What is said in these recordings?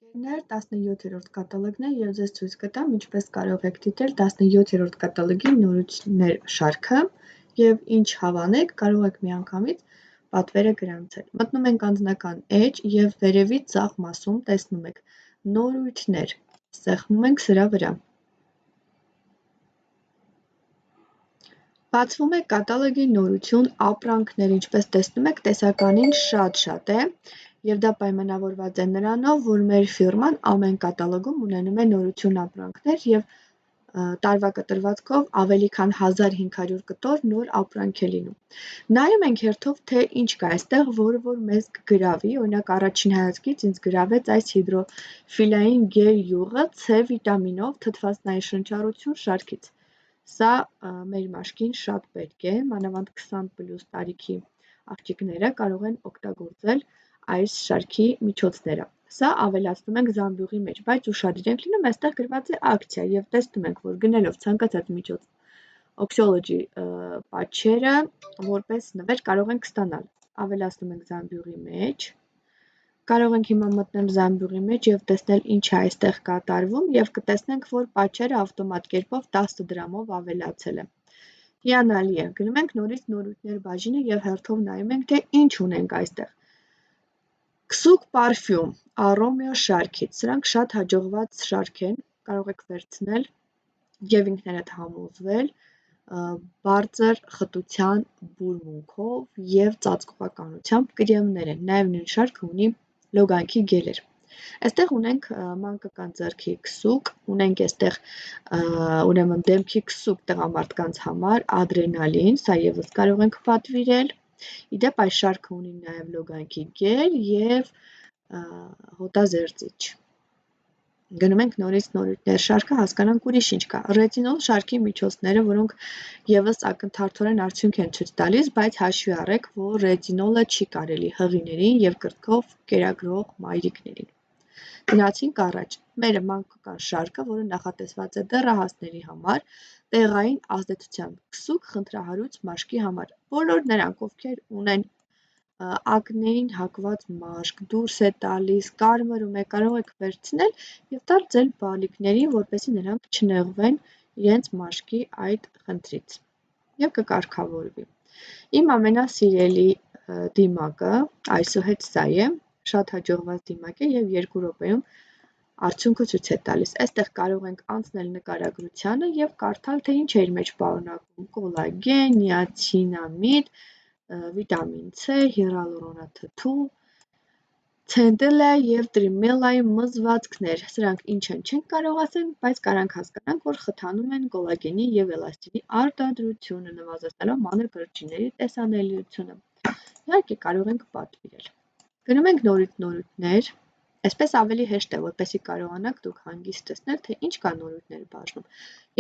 Ընկերներ, 17-րդ կատալոգն է և ձեզ ցույց կտամ ինչպես կարող եք դիտել 17-րդ կատալոգի նորություններ շարքը և ինչ հավանեք կարող եք միանգամից պատվերը գրանցել։ Մտնում ենք անձնական էջ և վերևից ձախ մասում տեսնում եք նորույթներ, սեղմում ենք սրա վրա։ Բացվում է կատալոգի նորություն ապրանքներ, ինչպես տեսնում եք տեսականին շատ է և դա պայմանավորված է նրանով, որ մեր ֆիրման ամեն կատալոգում ունենում է նորություն ապրանքներ և տարվա կտրվածքով ավելի քան 1500 կտոր նոր ապրանք է լինում։ Նայում ենք հերթով, թե ինչ կա այստեղ, որը որ մեզ կգրավի, օրինակ առաջին հայացքից ինձ գրավեց այս հիդրոֆիլային գել յուղը C վիտամինով թթվածնային շնչառություն շարքից։ Սա մեր մաշկին շատ պետք է, մանավանդ 20+ տարիքի աղջիկները կարող են օգտագործել այս շարքի միջոցները։ Սա ավելացնում ենք զամբյուղի մեջ, բայց ուշադիր ենք լինում, այստեղ գրված է ակցիա և տեսնում ենք, որ գնելով ցանկացած միջոց Oxology պատչերը որպես նվեր կարող ենք ստանալ։ Ավելացնում ենք զամբյուղի մեջ, կարող ենք հիմա մտնել զամբյուղի մեջ և տեսնել ինչ է այստեղ կատարվում և կտեսնենք, որ պատչերը ավտոմատ կերպով 10 դրամով ավելացել է։ Հիանալի է, գնում ենք նորից նորույթներ բաժինը և հերթով նայում ենք, թե ինչ ունենք այստեղ։ Քսուկ պարֆյում, Aromeo շարքից, սրանք շատ հաջողված շարք են, կարող եք վերցնել և ինքներդ համոզվել բարձր խտության բուրմունքով և ծածկողականությամբ կրեմներ են, նաև նույն շարքը ունի լոգանքի գելեր։ Այստեղ ունենք մանկական ձեռքի քսուկ, ունենք այստեղ ուրեմն դեմքի քսուկ տղամարդկանց համար, ադրենալին, սա ևս կարող ենք պատվիրել։ Իդեպ այս շարքը ունի նաև լոգանքի գել և հոտազերծիչ։ Գնում ենք նորից նորույթներ շարքը, հասկանանք ուրիշ ինչ կա։ Ռետինոլ շարքի միջոցները, որոնք ևս ակնթարթորեն արդյունք են ցույց տալիս, բայց հաշվի առեք, որ ռետինոլը չի կարելի հղիներին և կրծքով կերակրող մայրիկներին։ Գնացինք առաջ։ Մեր մանկական շարքը, որը նախատեսված է դեռահասների համար, տեղային ազդեցությամբ քսուկ խնդրահարույց մաշկի համար։ Բոլոր նրանք, ովքեր ունեն ակնեին հակված մաշկ, դուրս է տալիս, կարմրում է, կարող եք վերցնել և տալ ձեր բալիկներին, որպեսզի նրանք չնեղվեն իրենց մաշկի այդ խնդրից և կկարգավորվի։ Իմ ամենասիրելի դիմակը այսուհետ սա է, շատ հաջողված դիմակ է և 2 րոպեում արդյունքը ցույց է տալիս։ Այստեղ կարող ենք անցնել նկարագրությանը և կարդալ, թե ինչ է իր մեջ պարունակում՝ կոլագեն, նիացինամիդ, վիտամին C, հիալուրոնաթթու, ցենտիլա և տրիմելայի մզվածքներ։ Սրանք ինչ են, չենք կարող ասել, բայց կարանք հասկանանք, որ խթանում են կոլագենի և էլաստինի արտադրությունը, նվազեցնելով մանր կրճիների տեսանելիությունը։ Իհարկե կարող ենք պատվիրել։ Գնում ենք նորից նորույթներ, այսպես ավելի հեշտ է, որպեսզի կարողանաք դուք հանգիստ տեսնել, թե ինչ կա նորույթների բաժնում,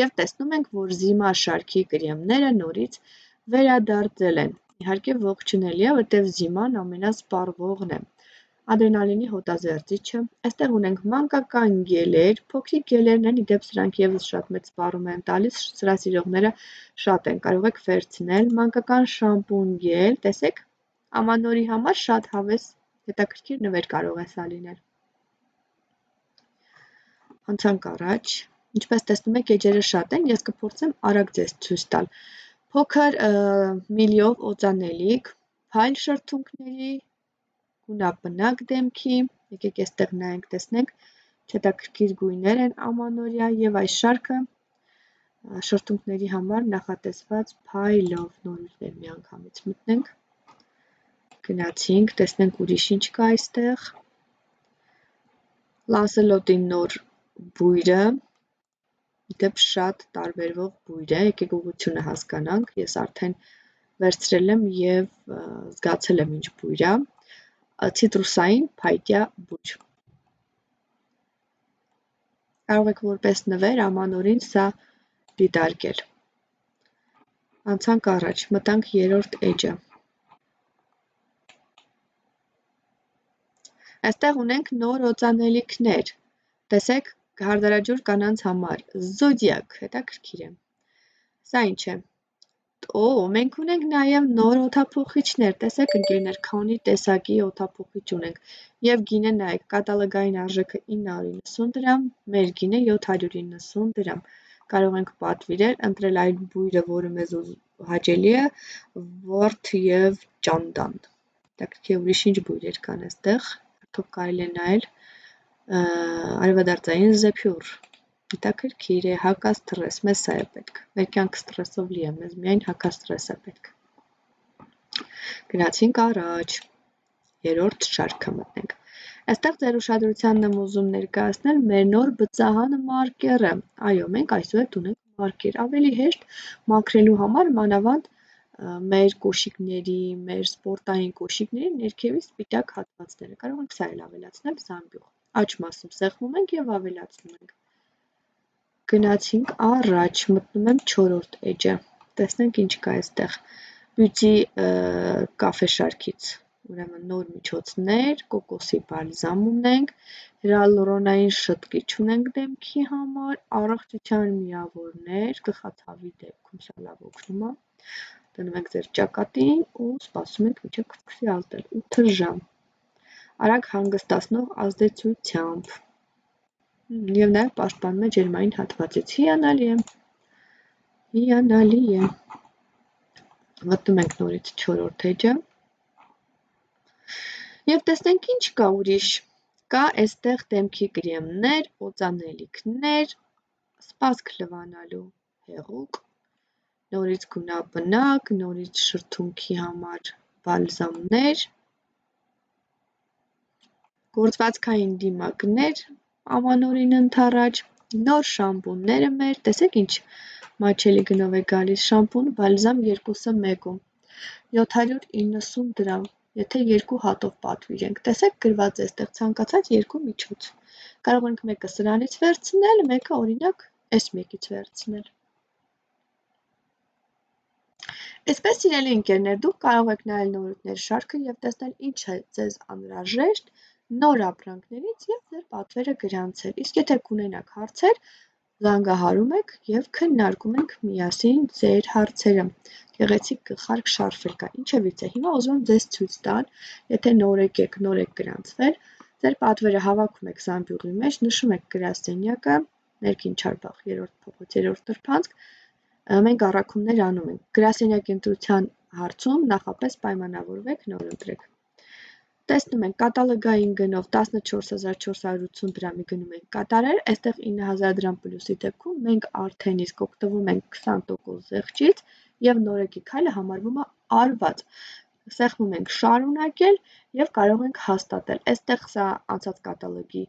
և տեսնում ենք, որ Zima շարքի կրեմները նորից վերադարձել են։ Իհարկե ողջունելի է, որտեղ Zima-ն ամենասպառվողն է։ Ադրենալինի հոտազերծիչը, այստեղ ունենք մանկական գելեր, փոքրիկ գելերն են, իդեպ սրանք ևս շատ մեծ սպառում են տալիս, սրա սիրողները շատ են, կարող եք վերցնել, մանկական շամպուն գել, տեսեք, ամանորի համար շատ հավես հետաքրքիր նվեր կարող է սա լինել։ Անցանք առաջ, ինչպես տեսնում եք էջերը շատ են, ես կփորձեմ արագ ձեզ ցույց տալ։ Փոքր միլիով օծանելիք, փայլ շրթունքների, գունապնակ դեմքի, եկեք այստեղ նայենք, տեսնենք, հետաքրքիր գույներ են ամանորյա և այս շարքը շրթունքների համար նախատեսված փայլով նորույթներ միանգամից մտնենք, գնացինք, տեսնենք ուրիշ ինչ կա այստեղ, Lancelot-ի նոր բույրը, իդեպ շատ տարբերվող բույր է, եկեք ուղղությունը հասկանանք, ես արդեն վերցրել եմ և զգացել եմ ինչ բույր է, ցիտրուսային փայտյա բույր։ Կարող եք որպես նվեր ամանորին սա դիտարկել։ Անցանք առաջ, մտանք 3-րդ էջը։ Այստեղ ունենք նոր օծանելիքներ, տեսեք, հարդարաջուր կանանց համար, Zodiac, հետաքրքիր է։ Սա ինչ է։ Մենք ունենք նաև նոր օդափոխիչներ, տեսեք ընկերներ, քանի տեսակի օդափոխիչ ունենք, և գինը նայեք, կատալոգային արժեքը 990 դրամ, մեր գինը 790 դրամ, կարող ենք պատվիրել, ընտրել այն բույրը, որը մեզ հաճելի է, վարդ և ճանդան, ուրիշ ինչ բույրեր կան այստեղ, թող կարելի է նայել, արևադարձային զեփյուռ, հետաքրքիր է, հակաստրես, մեզ սա է պետք, մեր կյանքը ստրեսով լի է, մեզ միայն հակաստրես է պետք։ Գնացինք առաջ, երրորդ շարքը մտնենք։ Այստեղ ձեր ուշադրությանն եմ ուզում ներկայացնել մեր նոր բծահան մարկերը։ Այո, մենք այսուհետ ունենք մարկեր, ավելի հեշտ մաքրելու համար, մանավանդ մեր կոշիկների, մեր սպորտային կոշիկների ներքևի սպիտակ հատվածները։ Կարող ենք սա էլ ավելացնել զամբյուղ։ Աջ մասում սեղմում ենք և ավելացնում ենք։ Գնացինք առաջ, մտնում եմ 4-րդ էջը, տեսնենք ինչ կա այստեղ, բյուտի կաֆե շարքից, ուրեմն նոր միջոցներ, կոկոսի բալզամ ունենք, հիալուրոնային շտկիչ ունենք դեմքի համար, առողջության միավորներ, գլխացավի դեպքում սա լավ օգնում է, դնում ենք ձեր ճակատին ու սպասում ենք մինչև կսկսի ազդել, 8 ժամ, արագ հանգստացնող ազդեցությամբ, և նաև պաշտպանում է ջերմային հատվածից, հիանալի է, մտնում ենք նորից 4-րդ էջը, և տեսնենք ինչ կա ուրիշ, կա այստեղ դեմքի կրեմներ, օծանելիքներ, սպասք լվանալու հեղուկ, նորից գունաբնակ, նորից շրթունքի համար բալզամներ, գործվածքային դիմակներ, ամանորին ընդառաջ, նոր շամպունները մեր, տեսեք ինչ մաչելի գնով է գալիս, շամպուն, բալզամ երկուսը մեկում, 790 դրամ, եթե 2 հատով պատվիրենք, տեսեք գրված է այստեղ ցանկացած 2 միջոց, կարող ենք մեկը սրանից վերցնել, մեկը օրինակ այս մեկից վերցնել։ Այսպես սիրելի ընկերներ, դուք կարող եք նայել նորույթների շարքը և տեսնել ինչ է ձեզ անհրաժեշտ նոր ապրանքներից և ձեր պատվերը գրանցել, իսկ եթե կունենաք հարցեր, զանգահարում եք և քննարկում ենք միասին ձեր հարցերը, գեղեցիկ գլխարկ շարֆ էլ կա, ինչևից է, հիմա ուզում եմ ձեզ ցույց տալ, եթե նոր եք գրանցվել, ձեր պատվերը հավաքում եք զամբյուղի մեջ, նշում եք գրասենյակը, ներքին Չարբախ 3-րդ փողոց 3-րդ դրփանցք, մենք առաքումներ անում ենք, գրասենյակի ընտրության հարցում նախապես պայմանավորվեք նոր ընտրեք։ Տեսնում ենք կատալոգային գնով 14480 դրամի գնում ենք կատարել, այստեղ 9000 դրամ պլյուսի դեպքում մենք արդեն իսկ օգտվում ենք 20% զեղչից և նորեկի քայլը համարվում է արված։ Սեղմում ենք շարունակել և կարող ենք հաստատել։ Այստեղ սա անցած կատալոգի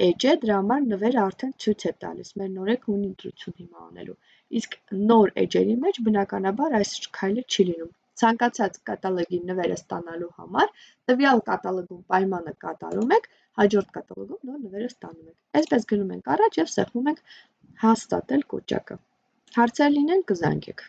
էջ է, դրա համար նվերը արդեն ցույց է տալիս, մեր նորեկը ունի ընտրություն հիմա անելու, իսկ նոր էջերի մեջ բնականաբար այս քայլը չի լինում։ Ցանկացած կատալոգի նվերը ստանալու համար տվյալ կատալոգում պայմանը կատարում եք, հաջորդ կատալոգում նոր նվերը ստանում եք։ Այսպես գնում ենք առաջ և սեղմում ենք հաստատել կոճակը։ Հարցեր լինեն կզանգեք։